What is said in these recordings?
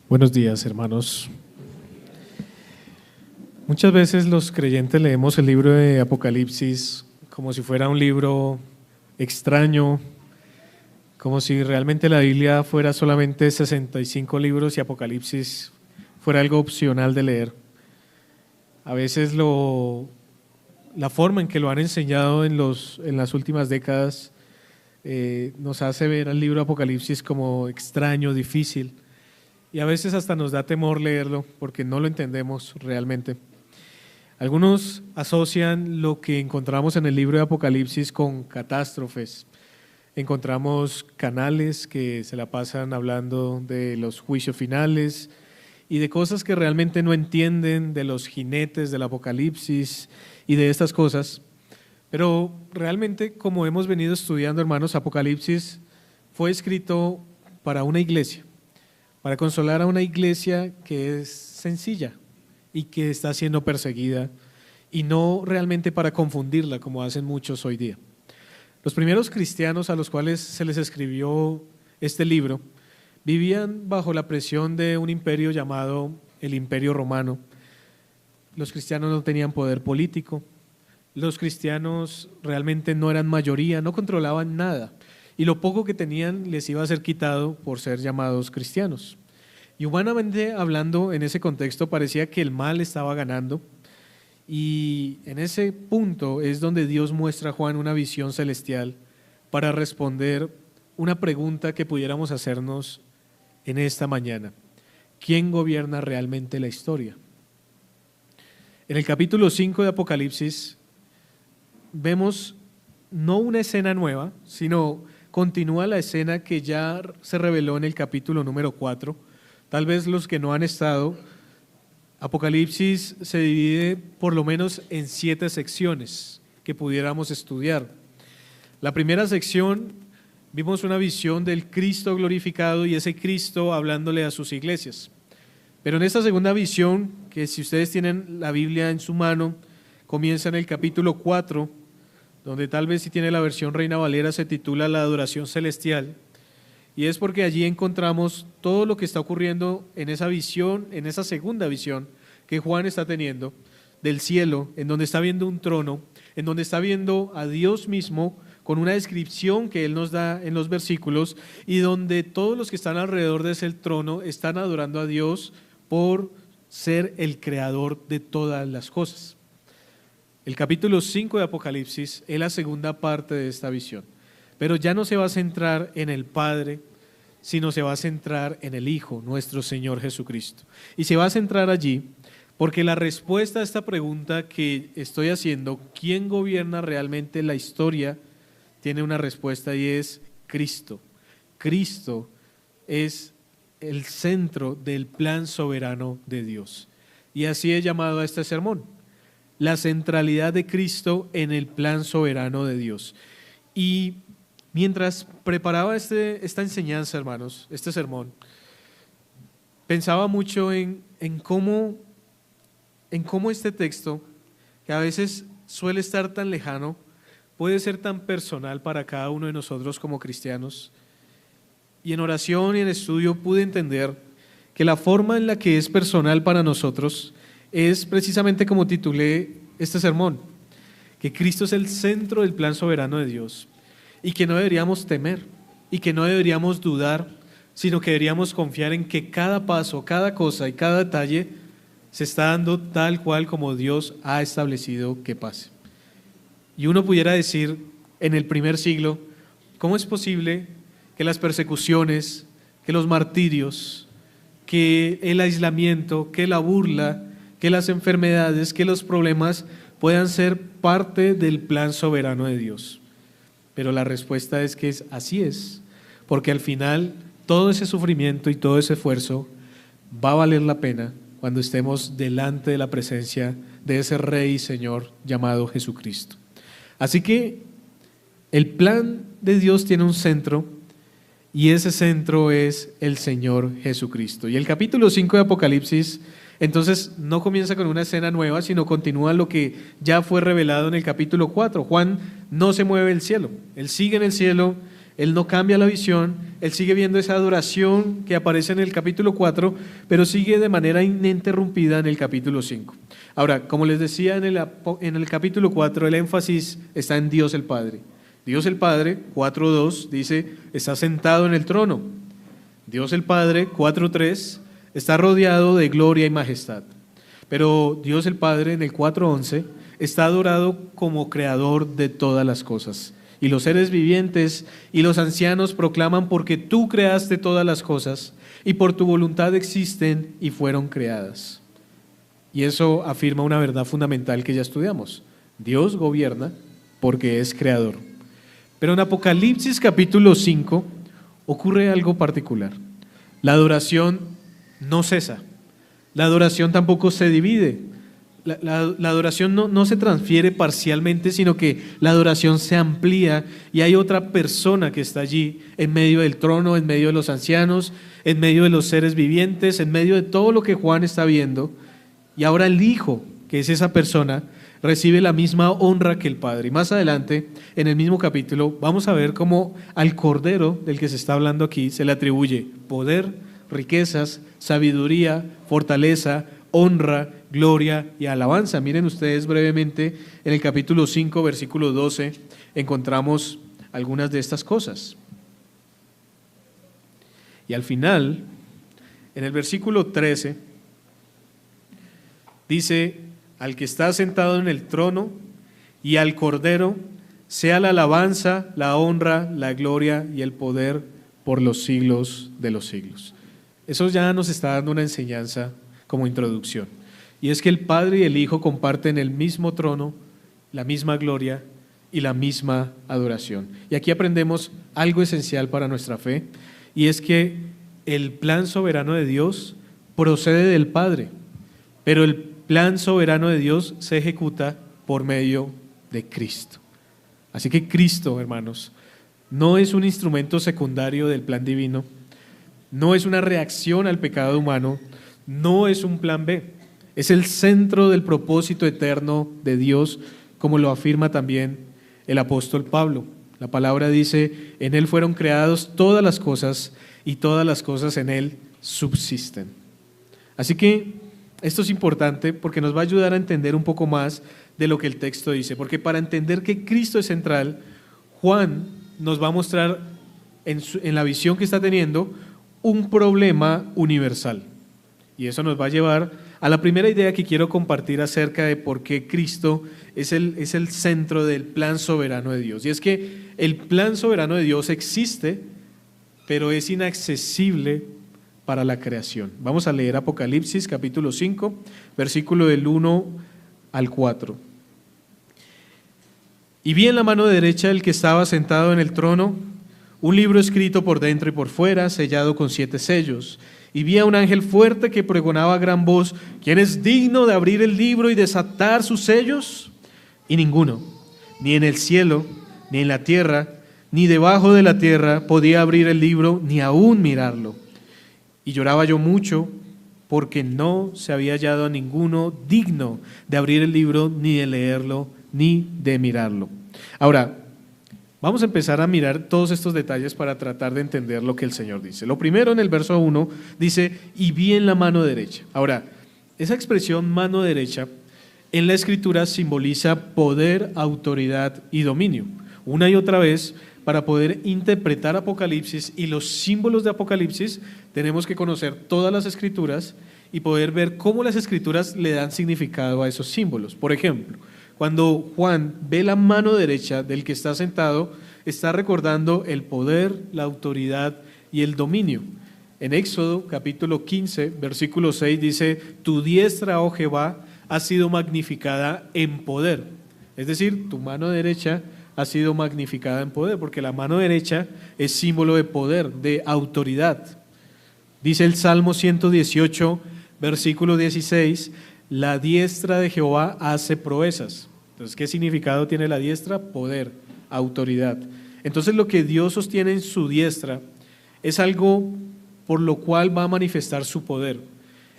Buenos días, hermanos. Muchas veces los creyentes leemos el libro de Apocalipsis como si fuera un libro extraño, como si realmente la Biblia fuera solamente 65 libros y Apocalipsis fuera algo opcional de leer. A veces la forma en que lo han enseñado en las últimas décadas nos hace ver al libro de Apocalipsis como extraño, difícil, y a veces hasta nos da temor leerlo porque no lo entendemos realmente. Algunos asocian lo que encontramos en el libro de Apocalipsis con catástrofes. Encontramos canales que se la pasan hablando de los juicios finales y de cosas que realmente no entienden, de los jinetes del Apocalipsis y de estas cosas. Pero realmente, como hemos venido estudiando, hermanos, Apocalipsis fue escrito para una iglesia, para consolar a una iglesia que es sencilla y que está siendo perseguida, y no realmente para confundirla como hacen muchos hoy día. Los primeros cristianos a los cuales se les escribió este libro vivían bajo la presión de un imperio llamado el Imperio Romano. Los cristianos no tenían poder político, los cristianos realmente no eran mayoría, no controlaban nada, y lo poco que tenían les iba a ser quitado por ser llamados cristianos. Y humanamente hablando, en ese contexto parecía que el mal estaba ganando, y en ese punto es donde Dios muestra a Juan una visión celestial para responder una pregunta que pudiéramos hacernos en esta mañana: ¿quién gobierna realmente la historia? En el capítulo 5 de Apocalipsis vemos no una escena nueva, sino continúa la escena que ya se reveló en el capítulo número 4. Tal vez los que no han estado, Apocalipsis se divide por lo menos en 7 secciones que pudiéramos estudiar. La primera sección vimos una visión del Cristo glorificado y ese Cristo hablándole a sus iglesias. Pero en esta segunda visión, que si ustedes tienen la Biblia en su mano, comienza en el capítulo 4, donde tal vez si tiene la versión Reina Valera se titula La adoración celestial. Y es porque allí encontramos todo lo que está ocurriendo en esa visión, en esa segunda visión que Juan está teniendo del cielo, en donde está viendo un trono, en donde está viendo a Dios mismo con una descripción que Él nos da en los versículos, y donde todos los que están alrededor de ese trono están adorando a Dios por ser el creador de todas las cosas. El capítulo 5 de Apocalipsis es la segunda parte de esta visión. Pero ya no se va a centrar en el Padre, sino se va a centrar en el Hijo, nuestro Señor Jesucristo. Y se va a centrar allí porque la respuesta a esta pregunta que estoy haciendo, ¿quién gobierna realmente la historia?, tiene una respuesta, y es Cristo. Cristo es el centro del plan soberano de Dios. Y así he llamado a este sermón: la centralidad de Cristo en el plan soberano de Dios. Y mientras preparaba esta enseñanza, hermanos, este sermón, pensaba mucho en cómo este texto, que a veces suele estar tan lejano, puede ser tan personal para cada uno de nosotros como cristianos. Y en oración y en estudio pude entender que la forma en la que es personal para nosotros es precisamente como titulé este sermón: que Cristo es el centro del plan soberano de Dios. Y que no deberíamos temer, y que no deberíamos dudar, sino que deberíamos confiar en que cada paso, cada cosa y cada detalle se está dando tal cual como Dios ha establecido que pase. Y uno pudiera decir, en el primer siglo, ¿cómo es posible que las persecuciones, que los martirios, que el aislamiento, que la burla, que las enfermedades, que los problemas puedan ser parte del plan soberano de Dios? Pero la respuesta es que así es, porque al final todo ese sufrimiento y todo ese esfuerzo va a valer la pena cuando estemos delante de la presencia de ese Rey y Señor llamado Jesucristo. Así que el plan de Dios tiene un centro, y ese centro es el Señor Jesucristo. Y el capítulo 5 de Apocalipsis entonces no comienza con una escena nueva, sino continúa lo que ya fue revelado en el capítulo 4. Juan no se mueve del cielo, él sigue en el cielo, Él no cambia la visión, Él sigue viendo esa adoración que aparece en el capítulo 4, pero sigue de manera ininterrumpida en el capítulo 5. Ahora, como les decía en el capítulo 4, el énfasis está en Dios el Padre. Dios el Padre, 4.2, dice, está sentado en el trono. Dios el Padre, 4.3, está rodeado de gloria y majestad. Pero Dios el Padre, en el 4.11, está adorado como creador de todas las cosas. Y los seres vivientes y los ancianos proclaman: porque tú creaste todas las cosas y por tu voluntad existen y fueron creadas. Y eso afirma una verdad fundamental que ya estudiamos. Dios gobierna porque es creador. Pero en Apocalipsis capítulo 5 ocurre algo particular. La adoración no cesa. La adoración tampoco se divide. La adoración no se transfiere parcialmente, sino que la adoración se amplía y hay otra persona que está allí en medio del trono, en medio de los ancianos, en medio de los seres vivientes, en medio de todo lo que Juan está viendo. Y ahora el Hijo, que es esa persona, recibe la misma honra que el Padre. Y más adelante, en el mismo capítulo, vamos a ver cómo al Cordero del que se está hablando aquí se le atribuye poder, riquezas, sabiduría, fortaleza, honra, gloria y alabanza. Miren ustedes brevemente, en el capítulo 5, versículo 12, encontramos algunas de estas cosas. Y al final, en el versículo 13, dice: al que está sentado en el trono y al Cordero sea la alabanza, la honra, la gloria y el poder por los siglos de los siglos. Eso ya nos está dando una enseñanza como introducción. Y es que el Padre y el Hijo comparten el mismo trono, la misma gloria y la misma adoración. Y aquí aprendemos algo esencial para nuestra fe, y es que el plan soberano de Dios procede del Padre, pero el plan soberano de Dios se ejecuta por medio de Cristo. Así que Cristo, hermanos, no es un instrumento secundario del plan divino, no es una reacción al pecado humano, no es un plan B, es el centro del propósito eterno de Dios, como lo afirma también el apóstol Pablo. La palabra dice: en Él fueron creadas todas las cosas y todas las cosas en Él subsisten. Así que esto es importante porque nos va a ayudar a entender un poco más de lo que el texto dice, porque para entender que Cristo es central, Juan nos va a mostrar en la visión que está teniendo un problema universal. Y eso nos va a llevar a la primera idea que quiero compartir acerca de por qué Cristo es el centro del plan soberano de Dios. Y es que el plan soberano de Dios existe, pero es inaccesible para la creación. Vamos a leer Apocalipsis capítulo 5, versículo del 1 al 4. Y vi en la mano derecha del que estaba sentado en el trono un libro escrito por dentro y por fuera, sellado con 7 sellos. Y vi a un ángel fuerte que pregonaba a gran voz: ¿quién es digno de abrir el libro y desatar sus sellos? Y ninguno, ni en el cielo, ni en la tierra, ni debajo de la tierra, podía abrir el libro, ni aún mirarlo. Y lloraba yo mucho, porque no se había hallado a ninguno digno de abrir el libro, ni de leerlo, ni de mirarlo. Ahora, vamos a empezar a mirar todos estos detalles para tratar de entender lo que el Señor dice. Lo primero, en el verso 1, dice: y vi en la mano derecha. Ahora, esa expresión mano derecha en la Escritura simboliza poder, autoridad y dominio. Una y otra vez, para poder interpretar Apocalipsis y los símbolos de Apocalipsis, tenemos que conocer todas las Escrituras y poder ver cómo las Escrituras le dan significado a esos símbolos. Por ejemplo, cuando Juan ve la mano derecha del que está sentado, está recordando el poder, la autoridad y el dominio. En Éxodo capítulo 15, versículo 6 dice: tu diestra, oh Jehová, ha sido magnificada en poder. Es decir, tu mano derecha ha sido magnificada en poder, porque la mano derecha es símbolo de poder, de autoridad. Dice el Salmo 118, versículo 16: la diestra de Jehová hace proezas. Entonces, ¿qué significado tiene la diestra? Poder, autoridad. Entonces, lo que Dios sostiene en su diestra es algo por lo cual va a manifestar su poder.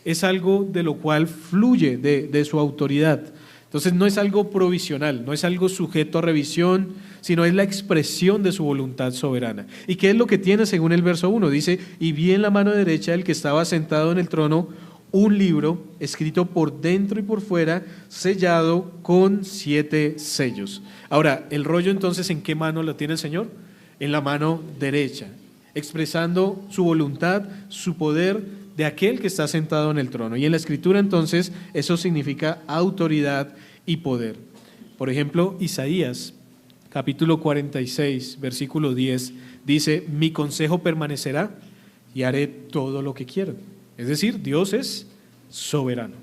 Es algo de lo cual fluye de su autoridad. Entonces no es algo provisional, no es algo sujeto a revisión, sino es la expresión de su voluntad soberana. ¿Y qué es lo que tiene según el verso 1? Dice, y vi en la mano derecha del que estaba sentado en el trono un libro escrito por dentro y por fuera, sellado con 7 sellos. Ahora, el rollo entonces, ¿en qué mano lo tiene el Señor? En la mano derecha, expresando su voluntad, su poder de aquel que está sentado en el trono. Y en la Escritura entonces eso significa autoridad y poder. Por ejemplo, Isaías capítulo 46, versículo 10, dice, mi consejo permanecerá y haré todo lo que quiero. Es decir, Dios es soberano.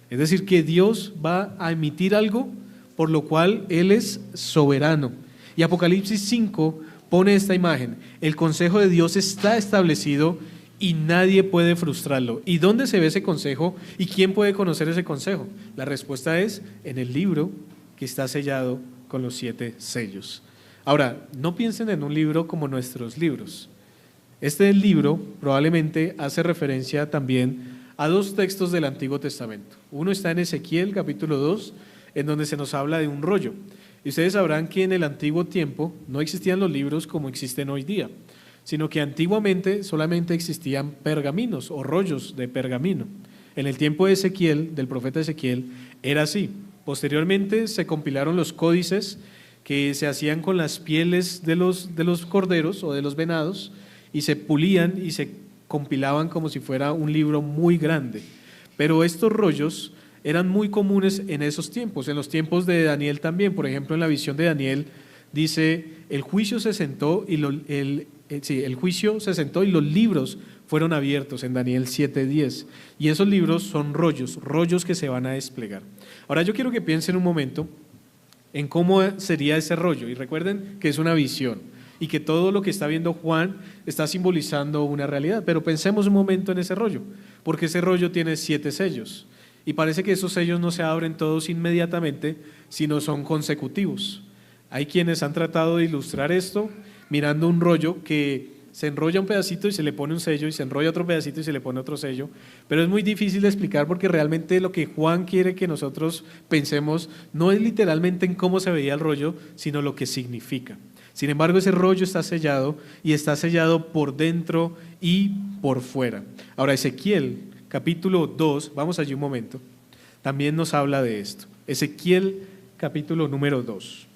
Es decir, que Dios va a emitir algo por lo cual Él es soberano. Y Apocalipsis 5 pone esta imagen. El consejo de Dios está establecido y nadie puede frustrarlo. ¿Y dónde se ve ese consejo? ¿Y quién puede conocer ese consejo? La respuesta es en el libro que está sellado con los 7 sellos. Ahora, no piensen en un libro como nuestros libros. Este libro probablemente hace referencia también a 2 textos del Antiguo Testamento. Uno está en Ezequiel capítulo 2, en donde se nos habla de un rollo. Y ustedes sabrán que en el antiguo tiempo no existían los libros como existen hoy día, sino que antiguamente solamente existían pergaminos o rollos de pergamino. En el tiempo de Ezequiel, del profeta Ezequiel, era así. Posteriormente se compilaron los códices que se hacían con las pieles de los corderos o de los venados y se pulían y se compilaban como si fuera un libro muy grande. Pero estos rollos eran muy comunes en esos tiempos, en los tiempos de Daniel también. Por ejemplo, en la visión de Daniel dice, el juicio se sentó y los libros fueron abiertos en Daniel 7:10. Y esos libros son rollos que se van a desplegar. Ahora yo quiero que piensen un momento en cómo sería ese rollo. Y recuerden que es una visión y que todo lo que está viendo Juan está simbolizando una realidad. Pero pensemos un momento en ese rollo, porque ese rollo tiene 7 sellos. Y parece que esos sellos no se abren todos inmediatamente, sino son consecutivos. Hay quienes han tratado de ilustrar esto mirando un rollo que se enrolla un pedacito y se le pone un sello, y se enrolla otro pedacito y se le pone otro sello, pero es muy difícil de explicar porque realmente lo que Juan quiere que nosotros pensemos no es literalmente en cómo se veía el rollo, sino lo que significa. Sin embargo, ese rollo está sellado y está sellado por dentro y por fuera. Ahora, Ezequiel capítulo 2, vamos allí un momento, también nos habla de esto. Ezequiel capítulo número 2.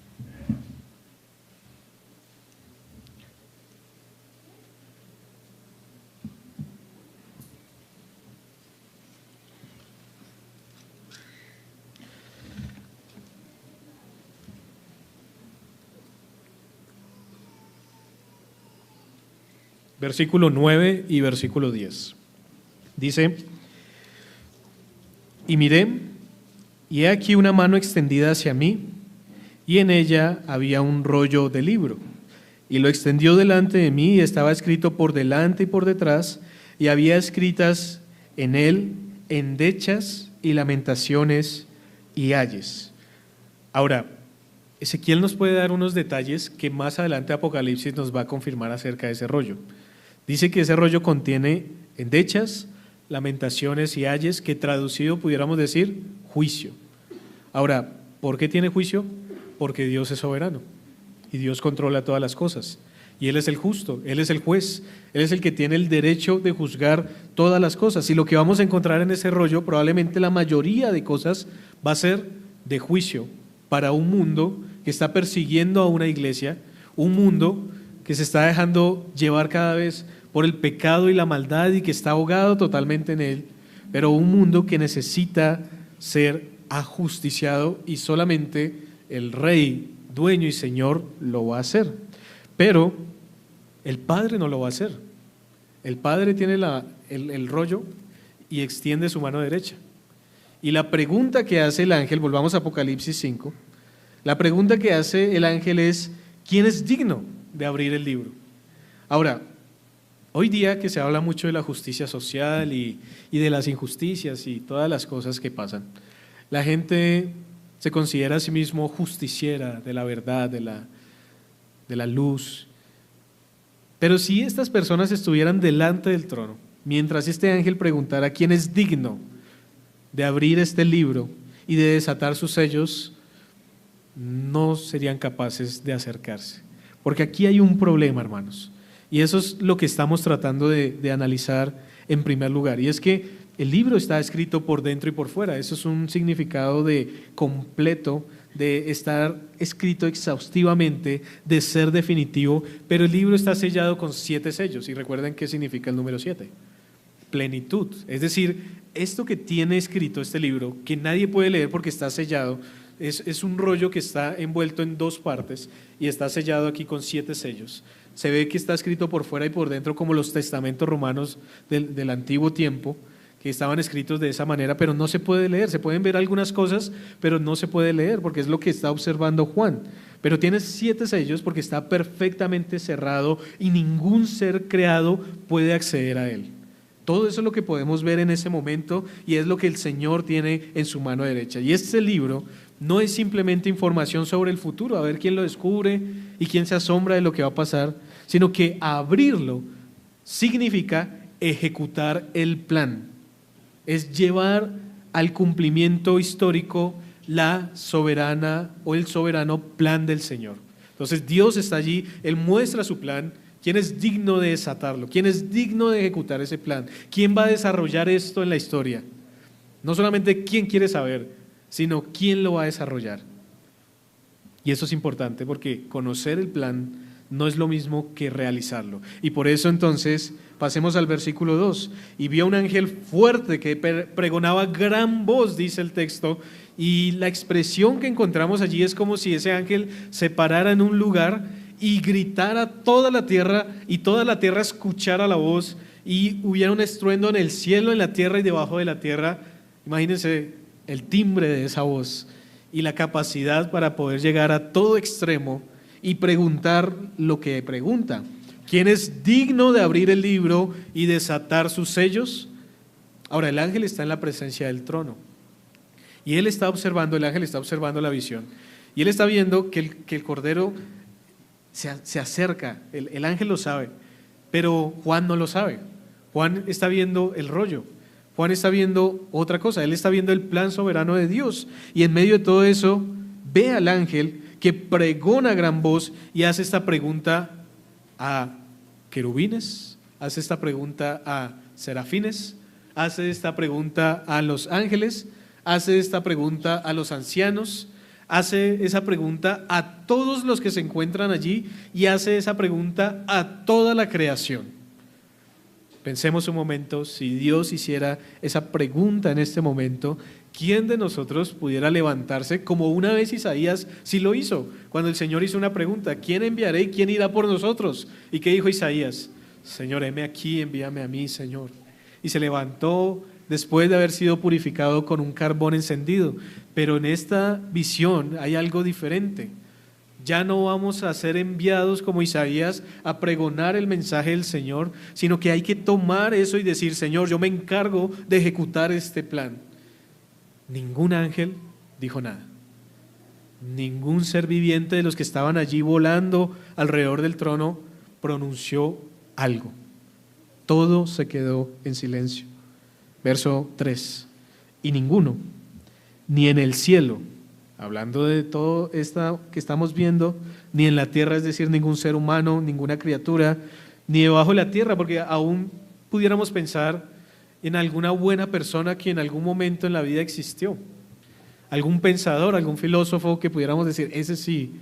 Versículo 9 y versículo 10. Dice, y miré, y he aquí una mano extendida hacia mí, y en ella había un rollo de libro. Y lo extendió delante de mí, y estaba escrito por delante y por detrás, y había escritas en él endechas y lamentaciones y ayes. Ahora, Ezequiel nos puede dar unos detalles que más adelante Apocalipsis nos va a confirmar acerca de ese rollo. Dice que ese rollo contiene endechas, lamentaciones y ayes, que traducido pudiéramos decir juicio. Ahora, ¿por qué tiene juicio? Porque Dios es soberano y Dios controla todas las cosas. Y Él es el justo, Él es el juez, Él es el que tiene el derecho de juzgar todas las cosas. Y lo que vamos a encontrar en ese rollo, probablemente la mayoría de cosas, va a ser de juicio para un mundo que está persiguiendo a una iglesia, un mundo que se está dejando llevar cada vez por el pecado y la maldad y que está ahogado totalmente en él, pero un mundo que necesita ser ajusticiado y solamente el Rey, dueño y Señor lo va a hacer. Pero el Padre no lo va a hacer. El Padre tiene el rollo y extiende su mano derecha. Y la pregunta que hace el ángel, volvamos a Apocalipsis 5, la pregunta que hace el ángel es, ¿quién es digno de abrir el libro? Ahora, hoy día que se habla mucho de la justicia social y de las injusticias y todas las cosas que pasan, la gente se considera a sí mismo justiciera de la verdad, de la luz. Pero si estas personas estuvieran delante del trono, mientras este ángel preguntara quién es digno de abrir este libro y de desatar sus sellos, no serían capaces de acercarse. Porque aquí hay un problema, hermanos, y eso es lo que estamos tratando de analizar en primer lugar, y es que el libro está escrito por dentro y por fuera. Eso es un significado de completo, de estar escrito exhaustivamente, de ser definitivo, pero el libro está sellado con 7 sellos, y recuerden qué significa el número 7: plenitud. Es decir, esto que tiene escrito este libro, que nadie puede leer porque está sellado, es un rollo que está envuelto en 2 partes y está sellado aquí con 7 sellos. Se ve que está escrito por fuera y por dentro como los testamentos romanos del antiguo tiempo, que estaban escritos de esa manera, pero no se puede leer. Se pueden ver algunas cosas, pero no se puede leer porque es lo que está observando Juan. Pero tiene 7 sellos porque está perfectamente cerrado y ningún ser creado puede acceder a él. Todo eso es lo que podemos ver en ese momento y es lo que el Señor tiene en su mano derecha. Y este libro no es simplemente información sobre el futuro, a ver quién lo descubre y quién se asombra de lo que va a pasar, sino que abrirlo significa ejecutar el plan. Es llevar al cumplimiento histórico la soberana o el soberano plan del Señor. Entonces Dios está allí, Él muestra su plan. ¿Quién es digno de desatarlo? ¿Quién es digno de ejecutar ese plan? ¿Quién va a desarrollar esto en la historia? No solamente quién quiere saber, sino quién lo va a desarrollar. Y eso es importante porque conocer el plan no es lo mismo que realizarlo. Y por eso entonces pasemos al versículo 2. Y vio un ángel fuerte que pregonaba gran voz, dice el texto, y la expresión que encontramos allí es como si ese ángel se parara en un lugar y gritara toda la tierra, y toda la tierra escuchara la voz, y hubiera un estruendo en el cielo, en la tierra y debajo de la tierra. Imagínense el timbre de esa voz y la capacidad para poder llegar a todo extremo y preguntar lo que pregunta. ¿Quién es digno de abrir el libro y desatar sus sellos? Ahora, el ángel está en la presencia del trono y él está observando, el ángel está observando la visión y él está viendo que el cordero se acerca. El ángel lo sabe, pero Juan no lo sabe. Juan está viendo el rollo. Juan está viendo otra cosa. Él está viendo el plan soberano de Dios y en medio de todo eso ve al ángel que pregona a gran voz y hace esta pregunta a querubines, hace esta pregunta a serafines, hace esta pregunta a los ángeles, hace esta pregunta a los ancianos, hace esa pregunta a todos los que se encuentran allí y hace esa pregunta a toda la creación. Pensemos un momento, si Dios hiciera esa pregunta en este momento, ¿quién de nosotros pudiera levantarse como una vez Isaías sí lo hizo? Cuando el Señor hizo una pregunta: ¿quién enviaré y quién irá por nosotros? ¿Y qué dijo Isaías? Señor, heme aquí, envíame a mí, Señor. Y se levantó después de haber sido purificado con un carbón encendido. Pero en esta visión hay algo diferente. Ya no vamos a ser enviados como Isaías a pregonar el mensaje del Señor, sino que hay que tomar eso y decir: Señor, yo me encargo de ejecutar este plan. Ningún ángel dijo nada. Ningún ser viviente de los que estaban allí volando alrededor del trono pronunció algo. Todo se quedó en silencio. Verso 3. Y ninguno, ni en el cielo, hablando de todo esto que estamos viendo, ni en la tierra, es decir, ningún ser humano, ninguna criatura, ni debajo de la tierra, porque aún pudiéramos pensar en alguna buena persona que en algún momento en la vida existió, algún pensador, algún filósofo que pudiéramos decir, ese sí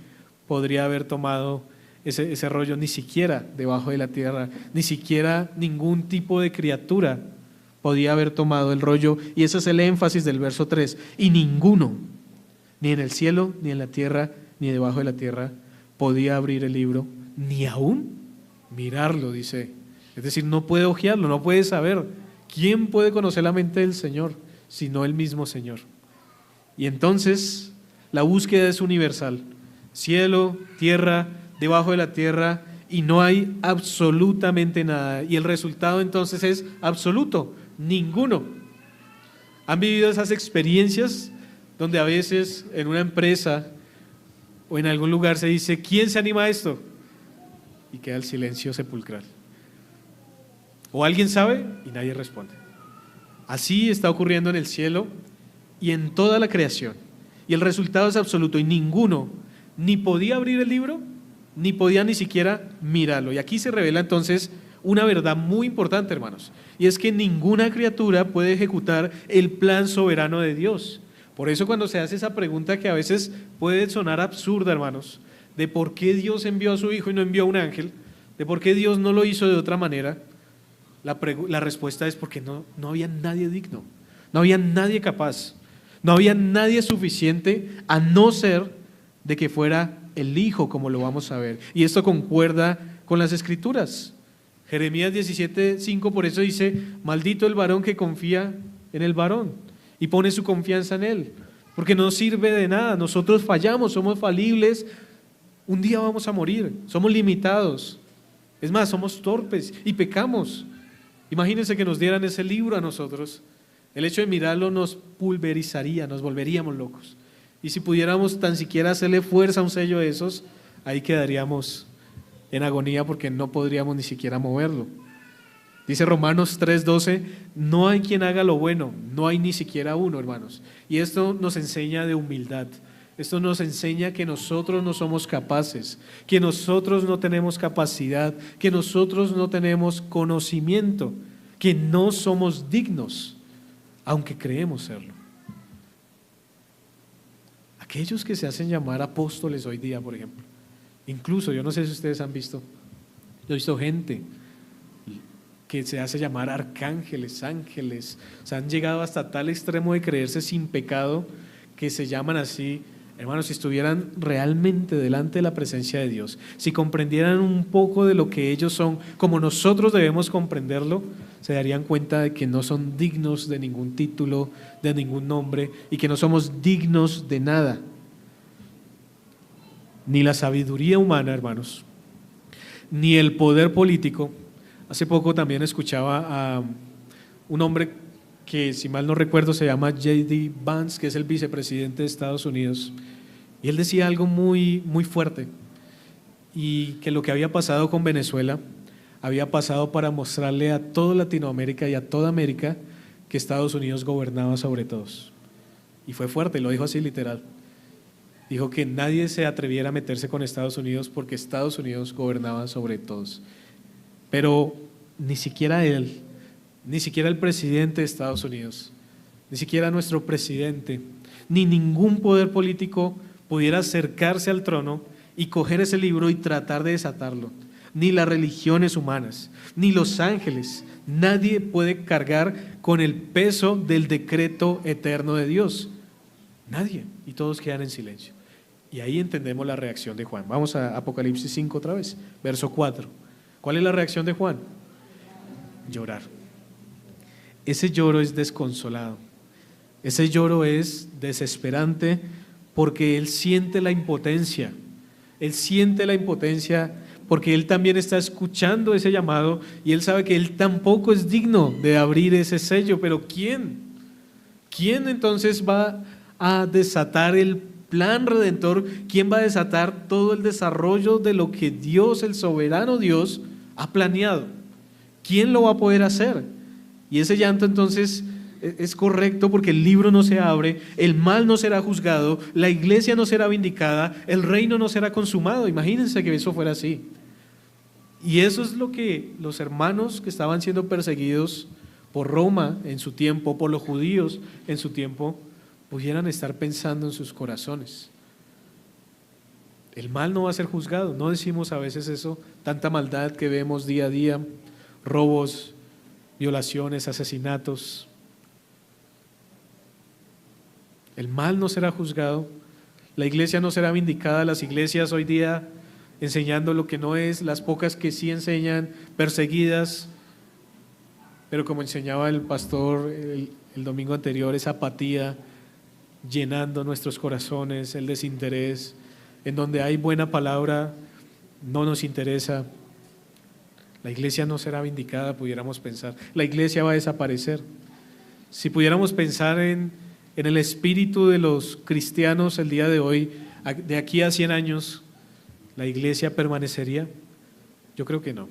podría haber tomado ese rollo. Ni siquiera debajo de la tierra, ni siquiera ningún tipo de criatura podía haber tomado el rollo, y ese es el énfasis del verso 3, y ninguno, ni en el cielo, ni en la tierra, ni debajo de la tierra, podía abrir el libro, ni aún mirarlo, dice. Es decir, no puede hojearlo, no puede saber. ¿Quién puede conocer la mente del Señor sino el mismo Señor? Y entonces la búsqueda es universal. Cielo, tierra, debajo de la tierra, y no hay absolutamente nada. Y el resultado entonces es absoluto, ninguno. ¿Han vivido esas experiencias donde a veces en una empresa o en algún lugar se dice: ¿quién se anima a esto? Y queda el silencio sepulcral. O alguien sabe y nadie responde. Así está ocurriendo en el cielo y en toda la creación. Y el resultado es absoluto, y ninguno ni podía abrir el libro, ni podía ni siquiera mirarlo. Y aquí se revela entonces una verdad muy importante, hermanos, y es que ninguna criatura puede ejecutar el plan soberano de Dios. Por eso cuando se hace esa pregunta que a veces puede sonar absurda, hermanos, de por qué Dios envió a su Hijo y no envió a un ángel, de por qué Dios no lo hizo de otra manera, la respuesta es porque no había nadie digno, no había nadie capaz, no había nadie suficiente, a no ser de que fuera el Hijo, como lo vamos a ver. Y esto concuerda con las Escrituras. Jeremías 17:5 por eso dice: maldito el varón que confía en el varón y pone su confianza en él, porque no sirve de nada. Nosotros fallamos, somos falibles, un día vamos a morir, somos limitados, es más, somos torpes y pecamos. Imagínense que nos dieran ese libro a nosotros, el hecho de mirarlo nos pulverizaría, nos volveríamos locos, y si pudiéramos tan siquiera hacerle fuerza a un sello de esos, ahí quedaríamos en agonía porque no podríamos ni siquiera moverlo. Dice Romanos 3:12, no hay quien haga lo bueno, no hay ni siquiera uno, hermanos. Y esto nos enseña de humildad, esto nos enseña que nosotros no somos capaces, que nosotros no tenemos capacidad, que nosotros no tenemos conocimiento, que no somos dignos, aunque creemos serlo. Aquellos que se hacen llamar apóstoles hoy día, por ejemplo, incluso, yo no sé si ustedes han visto, yo he visto gente que se hace llamar arcángeles, ángeles, o sea, han llegado hasta tal extremo de creerse sin pecado que se llaman así. Hermanos, si estuvieran realmente delante de la presencia de Dios, si comprendieran un poco de lo que ellos son, como nosotros debemos comprenderlo, se darían cuenta de que no son dignos de ningún título, de ningún nombre, y que no somos dignos de nada. Ni la sabiduría humana, hermanos, ni el poder político. Hace poco también escuchaba a un hombre que, si mal no recuerdo, se llama J.D. Vance, que es el vicepresidente de Estados Unidos, y él decía algo muy, muy fuerte, y que lo que había pasado con Venezuela había pasado para mostrarle a toda Latinoamérica y a toda América que Estados Unidos gobernaba sobre todos. Y fue fuerte, lo dijo así literal. Dijo que nadie se atreviera a meterse con Estados Unidos porque Estados Unidos gobernaba sobre todos. Pero ni siquiera él, ni siquiera el presidente de Estados Unidos, ni siquiera nuestro presidente, ni ningún poder político pudiera acercarse al trono y coger ese libro y tratar de desatarlo. Ni las religiones humanas, ni los ángeles, nadie puede cargar con el peso del decreto eterno de Dios. Nadie, y todos quedan en silencio. Y ahí entendemos la reacción de Juan. Vamos a Apocalipsis 5 otra vez, verso 4. ¿Cuál es la reacción de Juan? Llorar. Ese lloro es desconsolado, ese lloro es desesperante porque él siente la impotencia, porque él también está escuchando ese llamado y él sabe que él tampoco es digno de abrir ese sello, pero ¿quién? ¿Quién entonces va a desatar el plan redentor? ¿Quién va a desatar todo el desarrollo de lo que Dios, el soberano Dios, ha planeado? ¿Quién lo va a poder hacer? Y ese llanto entonces es correcto porque el libro no se abre, el mal no será juzgado, la iglesia no será vindicada, el reino no será consumado. Imagínense que eso fuera así. Y eso es lo que los hermanos que estaban siendo perseguidos por Roma en su tiempo, por los judíos en su tiempo, pudieran estar pensando en sus corazones. El mal no va a ser juzgado. No decimos a veces eso, tanta maldad que vemos día a día, robos, violaciones, asesinatos. El mal no será juzgado, la iglesia no será vindicada. Las iglesias hoy día enseñando lo que no es, las pocas que sí enseñan, perseguidas, pero como enseñaba el pastor el domingo anterior, esa apatía llenando nuestros corazones, el desinterés, en donde hay buena palabra no nos interesa. La iglesia no será vindicada, pudiéramos pensar, la iglesia va a desaparecer. Si pudiéramos pensar en el espíritu de los cristianos el día de hoy, de aquí a 100 años, ¿la iglesia permanecería? Yo creo que no.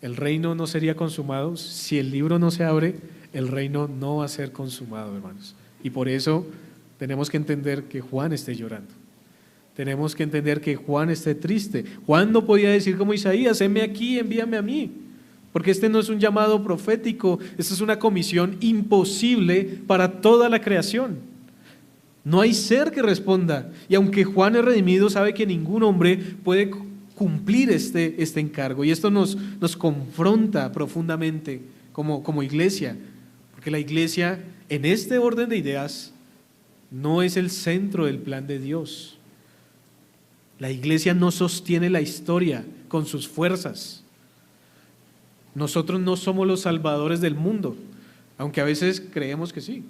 El reino no sería consumado. Si el libro no se abre, el reino no va a ser consumado, hermanos. Y por eso tenemos que entender que Juan esté llorando. Tenemos que entender que Juan esté triste. Juan no podía decir como Isaías: heme aquí, envíame a mí. Porque este no es un llamado profético, esta es una comisión imposible para toda la creación. No hay ser que responda. Y aunque Juan es redimido, sabe que ningún hombre puede cumplir este encargo. Y esto nos confronta profundamente como iglesia. Porque la iglesia, en este orden de ideas, no es el centro del plan de Dios. La iglesia no sostiene la historia con sus fuerzas. Nosotros no somos los salvadores del mundo, aunque a veces creemos que sí.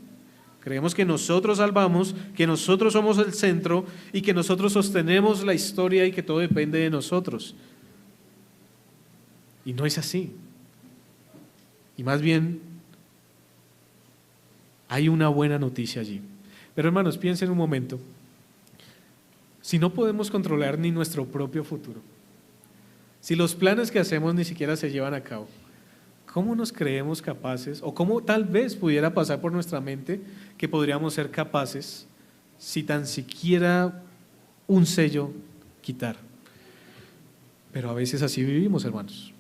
Creemos que nosotros salvamos, que nosotros somos el centro y que nosotros sostenemos la historia y que todo depende de nosotros. Y no es así. Y más bien, hay una buena noticia allí. Pero hermanos, piensen un momento. Si no podemos controlar ni nuestro propio futuro, si los planes que hacemos ni siquiera se llevan a cabo, ¿cómo nos creemos capaces, o cómo tal vez pudiera pasar por nuestra mente que podríamos ser capaces si tan siquiera un sello quitar? Pero a veces así vivimos, hermanos,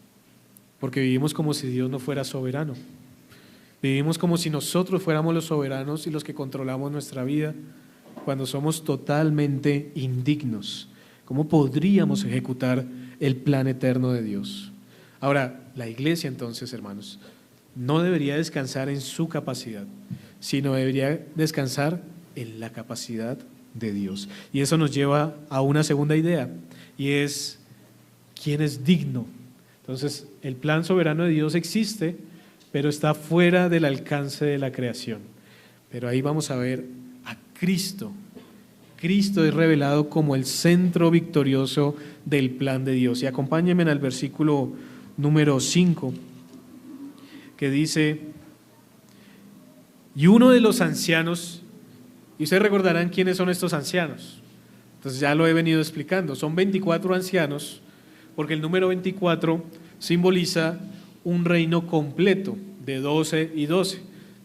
porque vivimos como si Dios no fuera soberano. Vivimos como si nosotros fuéramos los soberanos y los que controlamos nuestra vida, cuando somos totalmente indignos. ¿Cómo podríamos ejecutar el plan eterno de Dios? Ahora, la iglesia entonces, hermanos, no debería descansar en su capacidad, sino debería descansar en la capacidad de Dios. Y eso nos lleva a una segunda idea, y es: ¿quién es digno? Entonces, el plan soberano de Dios existe, pero está fuera del alcance de la creación. Pero ahí vamos a ver a Cristo. Cristo es revelado como el centro victorioso del plan de Dios. Y acompáñenme al versículo número 5, que dice: y uno de los ancianos, y ustedes recordarán quiénes son estos ancianos, entonces ya lo he venido explicando, son 24 ancianos, porque el número 24 simboliza un reino completo de 12 y 12.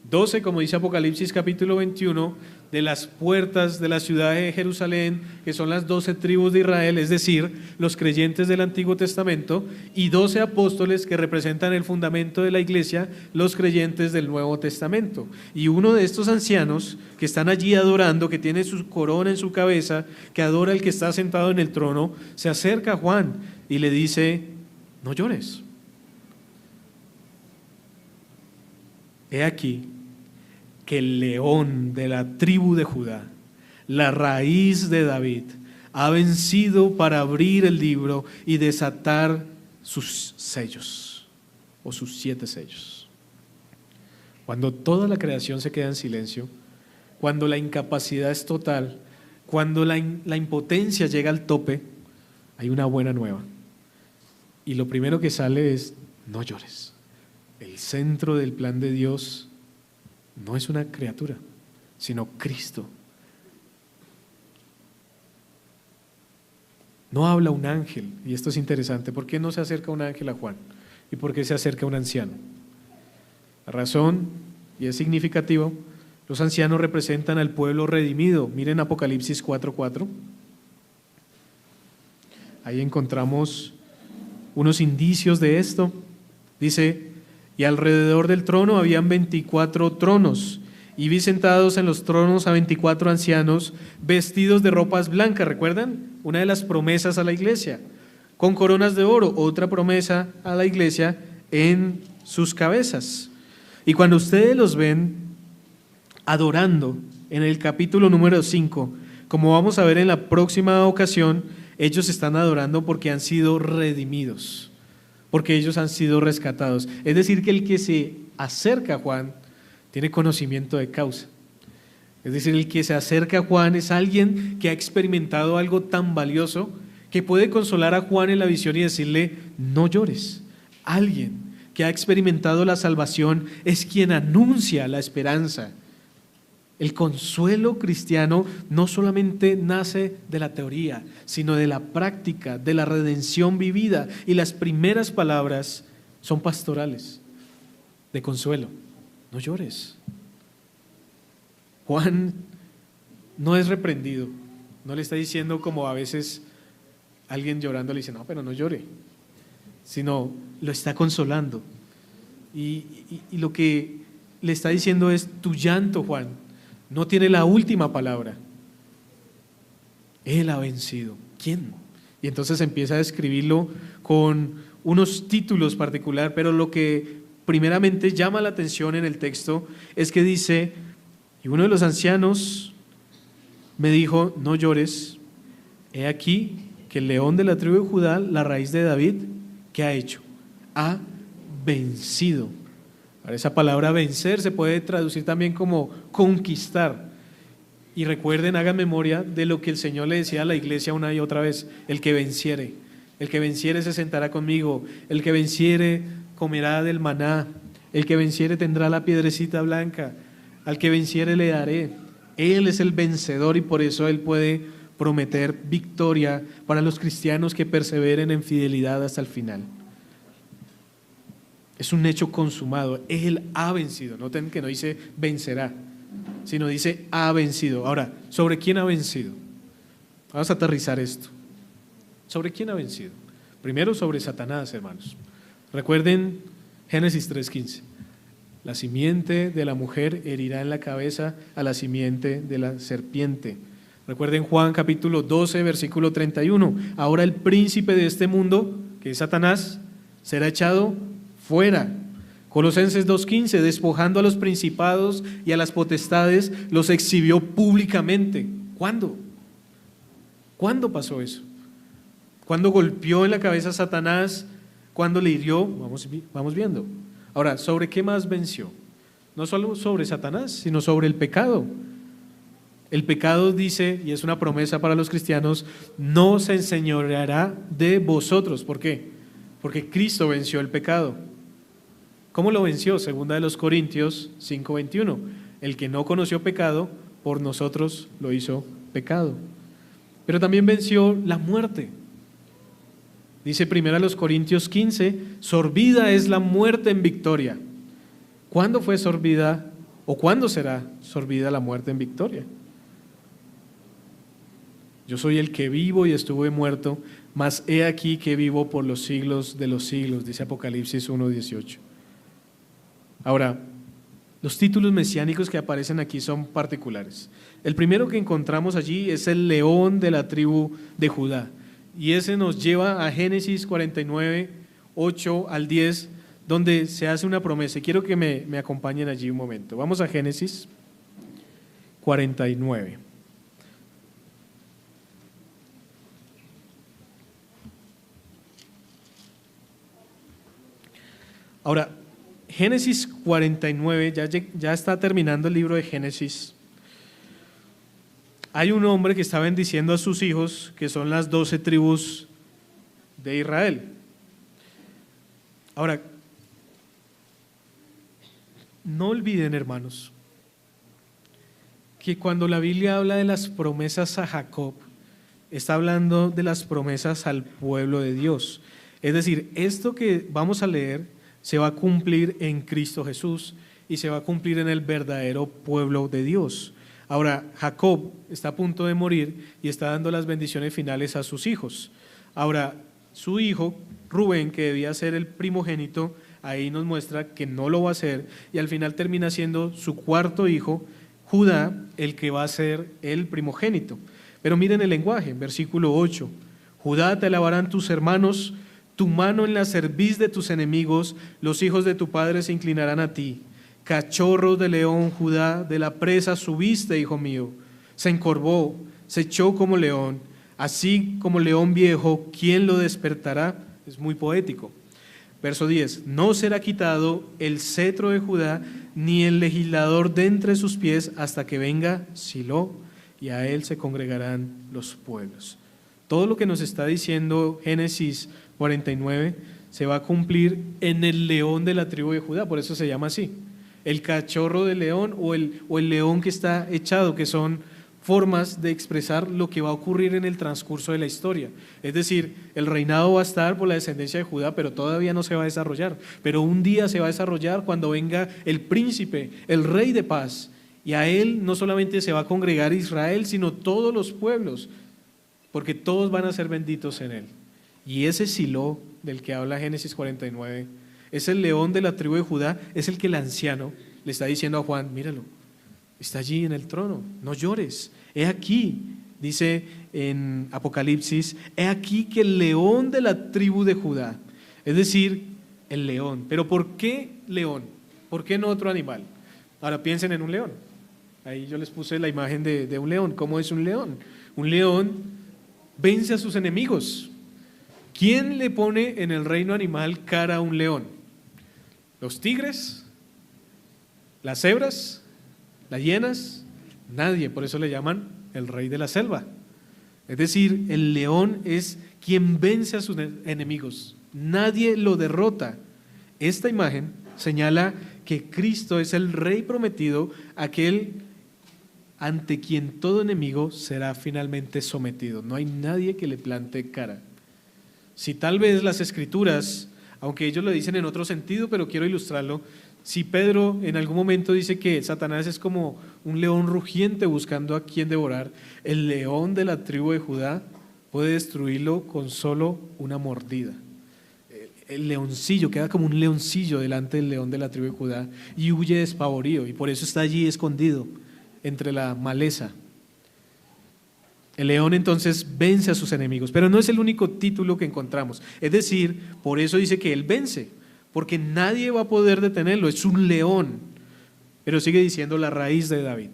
12, como dice Apocalipsis capítulo 21, de las puertas de la ciudad de Jerusalén, que son las 12 tribus de Israel, es decir, los creyentes del Antiguo Testamento, y 12 apóstoles que representan el fundamento de la iglesia, los creyentes del Nuevo Testamento. Y uno de estos ancianos que están allí adorando, que tiene su corona en su cabeza, que adora al que está sentado en el trono, se acerca a Juan y le dice: no llores. He aquí que el león de la tribu de Judá, la raíz de David, ha vencido para abrir el libro y desatar sus sellos, o sus 7 sellos. Cuando toda la creación se queda en silencio, cuando la incapacidad es total, cuando la impotencia llega al tope, hay una buena nueva. Y lo primero que sale es: no llores. El centro del plan de Dios no es una criatura, sino Cristo. No habla un ángel, y esto es interesante. ¿Por qué no se acerca un ángel a Juan? ¿Y por qué se acerca un anciano? La razón, y es significativo, los ancianos representan al pueblo redimido. Miren Apocalipsis 4:4. Ahí encontramos unos indicios de esto. Dice: y alrededor del trono habían 24 tronos, y vi sentados en los tronos a 24 ancianos vestidos de ropas blancas. ¿Recuerdan? Una de las promesas a la iglesia, con coronas de oro, otra promesa a la iglesia en sus cabezas. Y cuando ustedes los ven adorando en el capítulo número 5, como vamos a ver en la próxima ocasión, ellos están adorando porque han sido redimidos, porque ellos han sido rescatados. Es decir, que el que se acerca a Juan tiene conocimiento de causa. Es decir, el que se acerca a Juan es alguien que ha experimentado algo tan valioso que puede consolar a Juan en la visión y decirle: no llores. Alguien que ha experimentado la salvación es quien anuncia la esperanza. El consuelo cristiano no solamente nace de la teoría, sino de la práctica, de la redención vivida. Y las primeras palabras son pastorales, de consuelo. no llores. Juan no es reprendido, no le está diciendo como a veces alguien llorando le dice, no, pero no llore, sino lo está consolando. Y lo que le está diciendo es, tu llanto, Juan, no tiene la última palabra. Él ha vencido. ¿Quién? Y entonces empieza a describirlo con unos títulos particular, pero lo que primeramente llama la atención en el texto es que dice, y uno de los ancianos me dijo, no llores, he aquí que el león de la tribu de Judá, la raíz de David, ¿qué ha hecho? Ha vencido. Ahora, esa palabra vencer se puede traducir también como conquistar. Y recuerden, hagan memoria de lo que el Señor le decía a la iglesia una y otra vez, el que venciere se sentará conmigo, el que venciere comerá del maná, el que venciere tendrá la piedrecita blanca, al que venciere le daré. Él es el vencedor y por eso Él puede prometer victoria para los cristianos que perseveren en fidelidad hasta el final. Es un hecho consumado, Él ha vencido. Noten que no dice vencerá, sino dice ha vencido. Ahora, ¿sobre quién ha vencido? Vamos a aterrizar esto. ¿Sobre quién ha vencido? Primero sobre Satanás, hermanos. Recuerden Génesis 3:15. La simiente de la mujer herirá en la cabeza a la simiente de la serpiente. Recuerden Juan capítulo 12, versículo 31. Ahora el príncipe de este mundo, que es Satanás, será echado fuera. Colosenses 2:15, despojando a los principados y a las potestades, los exhibió públicamente. ¿Cuándo? ¿Cuándo pasó eso? ¿Cuándo golpeó en la cabeza a Satanás? ¿Cuándo le hirió? Vamos viendo. Ahora, ¿sobre qué más venció? No solo sobre Satanás, sino sobre el pecado. El pecado dice, y es una promesa para los cristianos, no se enseñoreará de vosotros. ¿Por qué? Porque Cristo venció el pecado. ¿Cómo lo venció? Segunda de los Corintios 5:21. El que no conoció pecado, por nosotros lo hizo pecado. Pero también venció la muerte. Dice primero a los Corintios 15, sorbida es la muerte en victoria. ¿Cuándo fue sorbida o cuándo será sorbida la muerte en victoria? Yo soy el que vivo y estuve muerto, mas he aquí que vivo por los siglos de los siglos, dice Apocalipsis 1:18. Ahora, los títulos mesiánicos que aparecen aquí son particulares. El primero que encontramos allí es el león de la tribu de Judá. Y ese nos lleva a Génesis 49, 8 al 10, donde se hace una promesa. Y quiero que me acompañen allí un momento. Vamos a Génesis 49. Ahora, Génesis 49, ya está terminando el libro de Génesis. Hay un hombre que está bendiciendo a sus hijos, que son las 12 tribus de Israel. Ahora, no olviden, hermanos, que cuando la Biblia habla de las promesas a Jacob, está hablando de las promesas al pueblo de Dios. Es decir, esto que vamos a leer se va a cumplir en Cristo Jesús y se va a cumplir en el verdadero pueblo de Dios. Ahora, Jacob está a punto de morir y está dando las bendiciones finales a sus hijos. Ahora, su hijo, Rubén, que debía ser el primogénito, ahí nos muestra que no lo va a hacer y al final termina siendo su cuarto hijo, Judá, el que va a ser el primogénito. Pero miren el lenguaje, versículo 8. Judá, te alabarán tus hermanos, tu mano en la cerviz de tus enemigos, los hijos de tu padre se inclinarán a ti. Cachorro de león, Judá, de la presa subiste, hijo mío. Se encorvó, se echó como león, así como león viejo, ¿quién lo despertará? Es muy poético. Verso 10, no será quitado el cetro de Judá, ni el legislador de entre sus pies, hasta que venga Silo, y a él se congregarán los pueblos. Todo lo que nos está diciendo Génesis 49 se va a cumplir en el león de la tribu de Judá, por eso se llama así. El cachorro de león o el león que está echado, que son formas de expresar lo que va a ocurrir en el transcurso de la historia. Es decir, el reinado va a estar por la descendencia de Judá, pero todavía no se va a desarrollar. Pero un día se va a desarrollar cuando venga el príncipe, el rey de paz, y a él no solamente se va a congregar Israel, sino todos los pueblos, porque todos van a ser benditos en él. Y ese Silo del que habla Génesis 49, es el león de la tribu de Judá, es el que el anciano le está diciendo a Juan: míralo, está allí en el trono, no llores. He aquí, dice en Apocalipsis, he aquí que el león de la tribu de Judá, es decir, el león. ¿Pero por qué león? ¿Por qué no otro animal? Ahora piensen en un león. Ahí yo les puse la imagen de un león. ¿Cómo es un león? Un león vence a sus enemigos. ¿Quién le pone en el reino animal cara a un león? ¿Los tigres? ¿Las cebras? ¿Las hienas? Nadie, por eso le llaman el rey de la selva. Es decir, el león es quien vence a sus enemigos. Nadie lo derrota. Esta imagen señala que Cristo es el rey prometido, aquel ante quien todo enemigo será finalmente sometido. No hay nadie que le plante cara. Si tal vez las Escrituras, aunque ellos lo dicen en otro sentido, pero quiero ilustrarlo, si Pedro en algún momento dice que Satanás es como un león rugiente buscando a quien devorar, el león de la tribu de Judá puede destruirlo con solo una mordida. El leoncillo queda como un leoncillo delante del león de la tribu de Judá y huye despavorido, y por eso está allí escondido entre la maleza. El león entonces vence a sus enemigos, pero no es el único título que encontramos. Es decir, por eso dice que él vence, porque nadie va a poder detenerlo, es un león. Pero sigue diciendo la raíz de David.